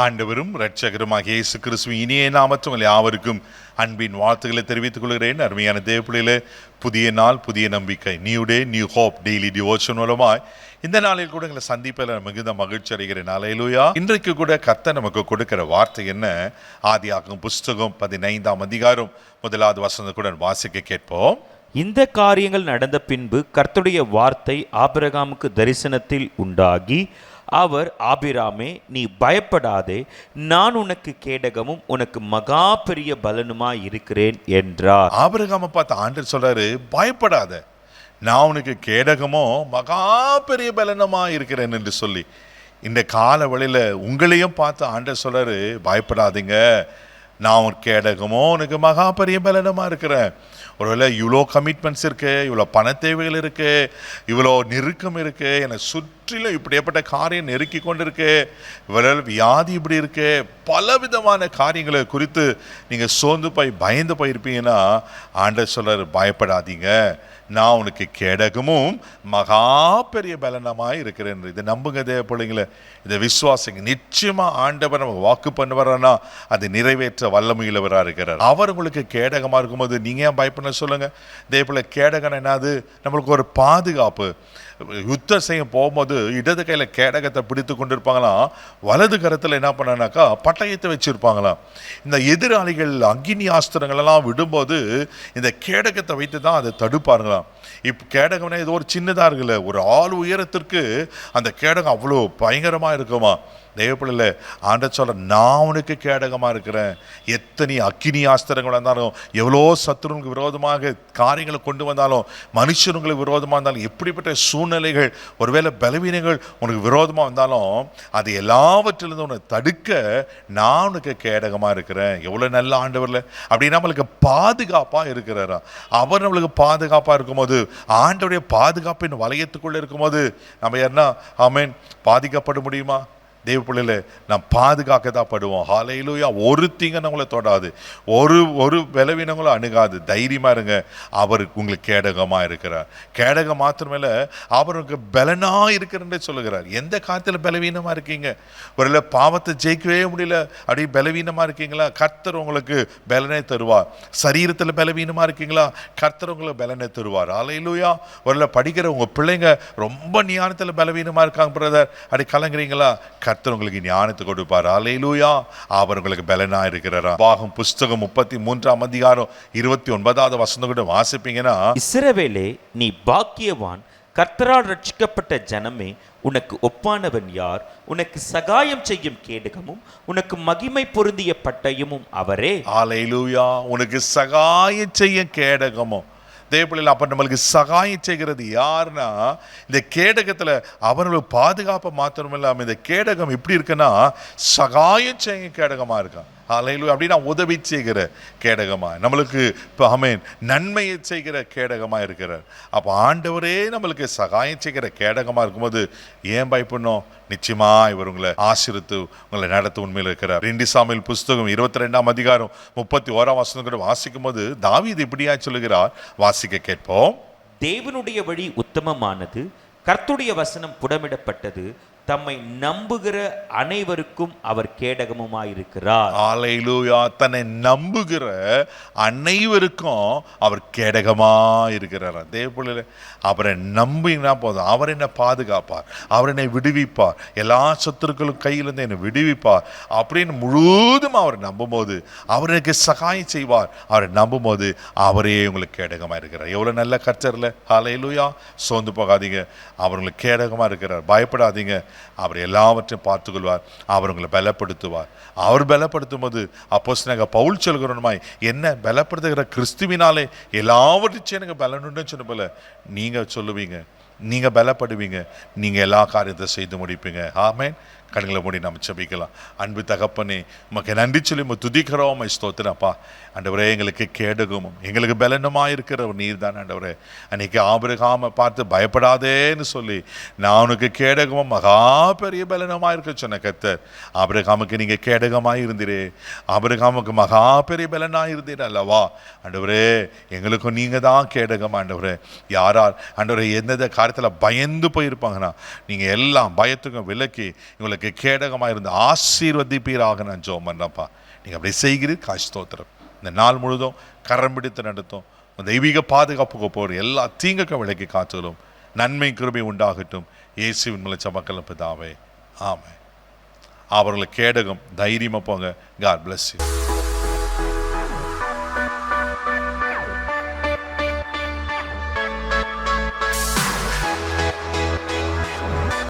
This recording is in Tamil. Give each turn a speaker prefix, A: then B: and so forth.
A: ஆண்டவரும் இரட்சகருமாகிய இயேசு கிறிஸ்துவின் இனிய நாமத்தில் உங்கள் யாவருக்கும் அன்பின் வாழ்த்துக்களை தெரிவித்துக் கொள்கிறேன். அருமையான தேவப்பிள்ளையிலே புதிய நாள், புதிய நம்பிக்கை, new day new hope daily devotion மூலமாய் இந்த நாளில் கூட எங்களை சந்திப்பதில் மிகுந்த மகிழ்ச்சி அடைகிறேன். அல்லேலூயா. இன்றைக்கு கூட கர்த்தர் நமக்கு கொடுக்கிற வார்த்தை என்ன? ஆதியாகமம் புஸ்தகம் 15ஆம் அதிகாரம் 1வது வசனத்தை கூட வாசிக்க கேட்போம்.
B: இந்த காரியங்கள் நடந்த பின்பு கர்த்தருடைய வார்த்தை ஆபிரகாமுக்கு தரிசனத்தில் உண்டாகி, அவர், ஆபிராமே, நீ பயப்படாதே, நான் உனக்கு கேடகமும் உனக்கு மகா பெரிய பலனுமாய் இருக்கிறேன் என்றார்.
A: ஆபிரகாமை பார்த்து ஆண்டவர் சொல்றாரு, பயப்படாத, நான் உனக்கு கேடகமோ மகா பெரிய பலனுமா இருக்கிறேன் என்று சொல்லி. இந்த கால வழியில உங்களையும் பார்த்து ஆண்டவர் சொல்றாரு, பயப்படாதீங்க, நான் ஒரு கேடகமோ உனக்கு மகா பெரிய பலனுமா இருக்கிறேன். ஒருவேளை இவ்வளோ கமிட்மெண்ட்ஸ் இருக்கு, இவ்வளோ பண தேவைகள் இருக்கு, இவ்வளோ நெருக்கம் இருக்கு, என்னை சுற்றிலும் இப்படியேப்பட்ட காரியம் நெருக்கி கொண்டு இருக்கு, இவ்வளோ வியாதி இப்படி இருக்கு, பல விதமான காரியங்களை குறித்து நீங்கள் சோர்ந்து போய் பயந்து போயிருப்பீங்கன்னா ஆண்டவர் சொல்றாரு, பயப்படாதீங்க, நான் உனக்கு கேடகமும் மகா பெரிய பலனமாய் இருக்கிறேன். இதை நம்புங்க தேவ பிள்ளைங்களை, இதை விசுவாசிங்க. நிச்சயமா ஆண்டவர் நமக்கு வாக்கு பண்ணுவாரானா அதை நிறைவேற்ற வல்லமையுள்ளவராக இருக்கிறார். அவர் உங்களுக்கு கேடகமாக இருக்கும்போது நீங்கள் ஏன் பயப்பட சொல்லுங்க. தேவ பிள்ளை, கேடகம் என்னது? நம்மளுக்கு ஒரு பாதுகாப்பு. யுத்தம் செய்ய போகும்போது இடது கையில் கேடகத்தை பிடித்து கொண்டு இருப்பாங்களாம், வலது கரத்தில் என்ன பண்ணாக்கா பட்டயத்தை வச்சிருப்பாங்களாம். இந்த எதிராளிகள் அக்கினி ஆஸ்திரங்கள் எல்லாம் விடும்போது இந்த கேடகத்தை வைத்து தான் அதை தடுப்பாருங்களாம். இப்போ கேடகம்னா ஏதோ ஒரு சின்னதாக இருக்குல்ல, ஒரு ஆள் உயரத்திற்கு அந்த கேடகம் அவ்வளோ பயங்கரமாக இருக்குமா. தேவப்பிள்ளை, ஆண்டவர் சொல்ற, நான் உனக்கு கேடகமாக இருக்கிறேன். எத்தனை அக்கினி ஆஸ்திரங்கள் வந்தாலும், எவ்வளோ சத்துருங்களுக்கு விரோதமாக காரியங்களை கொண்டு வந்தாலும், மனுஷங்களுக்கு விரோதமாக இருந்தாலும், எப்படிப்பட்ட சூழ்நிலைகள், ஒருவேளை பலவீனங்கள் உனக்கு விரோதமாக வந்தாலும், அது எல்லாவற்றிலிருந்து உன்னை தடுக்க நான் உனக்கு கேடகமாக இருக்கிறேன். எவ்வளோ நல்ல ஆண்டவர்ல! அப்படின்னா நம்மளுக்கு பாதுகாப்பாக இருக்கிறாரா. அவர் நம்மளுக்கு பாதுகாப்பாக இருக்கும்போது, ஆண்டவருடைய பாதுகாப்பின் வளையத்துக்குள்ளே இருக்கும்போது நம்ம யாருன்னா ஆமென் பாதிக்கப்பட முடியுமா? தேவ பிள்ளையில நாம் பாதுகாக்க தான் படுவோம். ஹல்லேலூயா. ஒரு தீங்க நம்மளை தொடாது, ஒரு பலவீனங்களும் அணுகாது. தைரியமா இருங்க, அவர் உங்களுக்கு கேடகமா இருக்கிறார். கேடகம் மாத்திரமேல அவருக்கு பலனா இருக்கிறன்னு சொல்லுகிறார். எந்த காலத்துல பலவீனமா இருக்கீங்க, ஒரு பாவத்தை ஜெயிக்கவே முடியல, அப்படி பலவீனமா இருக்கீங்களா, கர்த்தர் உங்களுக்கு பலனை தருவார். சரீரத்துல பலவீனமா இருக்கீங்களா, கர்த்தர் உங்களுக்கு பலனை தருவார். ஹல்லேலூயா. ஒரு படிக்கிற உங்க பிள்ளைங்க ரொம்ப ஞானத்துல பலவீனமா இருக்காங்க பிரதர், அப்படி கலங்குறீங்களா, கர்த்தர் உங்களுக்கு ஞானத்தை கொடுப்பார். அல்லேலூயா. அவர் உங்களுக்கு பலனா இருக்கிறாரா. பாகம் புஸ்தகம் 33ஆம் அதிகாரம் 29வது வசனம் கூட வாசிப்பீங்கன்னா,
B: இஸ்ரவேலே, நீ பாக்கியவான், கர்த்தரால் ரட்சிக்கப்பட்ட ஜனமே, உனக்கு ஒப்பானவன் யார்? உனக்கு சகாயம் செய்யும் கேடகமும் உனக்கு மகிமை பொருந்திய பட்டயமும் அவரே.
A: அல்லேலூயா. உனக்கு சகாயம் செய்ய கேடகமும். தேவப்பிள்ளைகள், அப்ப நம்மளுக்கு சகாயம் செய்கிறது யாருன்னா, இந்த கேடகத்துல அவர்களுக்கு பாதுகாப்பை மாத்திரம் இல்லாம இந்த கேடகம் எப்படி இருக்குன்னா சகாயம் செய்ய கேடகமா இருக்கான். அல்லேலூயா. அப்படின்னா உதவி செய்கிற கேடகமா, நம்மளுக்கு இப்போ ஆமென் நன்மையை செய்கிற கேடகமா இருக்கிறார். அப்போ ஆண்டவரே நம்மளுக்கு சகாயம் செய்கிற கேடகமா இருக்கும்போது ஏன் பயப்படணும்? நிச்சயமா இவர் உங்களை ஆசீர்வதித்து உங்களை நடத்த உண்மையில் இருக்கிறார். 2 சாமுவேல் புஸ்தகம் 22ஆம் அதிகாரம் 31ஆம் வசனம் கூட வாசிக்கும் போது தாவீது இப்படியா சொல்லுகிறார், வாசிக்க கேட்போம்.
B: தேவனுடைய வழி உத்தமமானது, கர்த்தருடைய வசனம் புடமிடப்பட்டது, தம்மை நம்புகிற அனைவருக்கும் அவர் கேடகமுமாயிருக்கிறார்.
A: அல்லேலூயா. தன்னை நம்புகிற அனைவருக்கும் அவர் கேடகமா இருக்கிறார். அதே போல அவரை நம்பினா போதும், அவர் என்னை பாதுகாப்பார், அவர் என்னை விடுவிப்பார், எல்லா சத்துருக்களும் கையிலிருந்து என்னை விடுவிப்பார் அப்படின்னு முழுவதும் அவர் நம்பும் போது, அவர் எனக்கு சகாயம் செய்வார். அவரை நம்பும் போது அவரே உங்களுக்கு கேடகமா இருக்கிறார். எவ்வளவு நல்ல கர்த்தர்ல. அல்லேலூயா. சோர்ந்து போகாதீங்க, அவர் உங்களுக்கு கேடகமா இருக்கிறார். பயப்படாதீங்க, அவர் எல்லாவற்றையும் பார்த்துக்கொள்வார். அவர் உங்களை பலப்படுத்துவார். அவர் பலப்படுத்தும் போது அப்போஸ்தலனாகிய பவுல் சொல்கிறோமாய், என்ன பலப்படுத்துகிற கிறிஸ்துவினாலே எல்லாவற்றையும் எனக்கு பலனுன்னு சொன்ன போல நீங்க சொல்லுவீங்க, நீங்க பலப்படுவீங்க, நீங்க எல்லா காரியத்தை செய்து முடிப்பீங்க. ஆமென். கண்களை மூடி நம்ம ஜெபிக்கலாம். அன்பு தகப்பனே, உமக்கு நன்றி சொல்லி துதிக்கிறோம், ஸ்தோத்திரப்பா. ஆண்டவரே, எங்களுக்கு கேடகமும் எங்களுக்கு பலனுமா இருக்கிற ஒரு நீர் தான் ஆண்டவரே. அன்னைக்கு ஆபிரகாமை பார்த்து பயப்படாதேன்னு சொல்லி, நான் உனக்கு கேடகமும் மகா பெரிய பலனுமா இருக்க சொன்ன கர்த்தர், ஆபிரகாமுக்கு நீங்க கேடகமாய் இருந்தீரே, ஆபிரகாமுக்கு மகா பெரிய பலனாக இருந்தீர் அல்லவா. ஆண்டவரே, எங்களுக்கும் நீங்க தான் கேடகம். ஆண்டவரே, யாரால் ஆண்டவரே எந்தெந்த காரியத்தில் பயந்து போயிருப்பாங்கன்னா, நீங்க எல்லாம் பயத்துக்கும் விலக்கி உங்களுக்கு அவர்களுக்கு கேடகமாக இருந்து ஆசீர்வதிப்பீராக நான் ஜெபம் பண்ணுறேன்ப்பா. நீங்கள் அப்படி செய்கிறீர் ஸ்தோத்திரம். இந்த நாள் முழுதும் கரம் பிடித்து நடத்தும் தெய்வீக பாதுகாப்புக்கு போகிற எல்லா தீங்குக்கும் விலக்கி காத்துகளும் நன்மை கிருபை உண்டாகட்டும். இயேசுவின் மூலம் ஜெபக்கல பிதாவே, ஆமென். அவர்களுக்கு கேடகம், தைரியமாக போங்க. God bless you.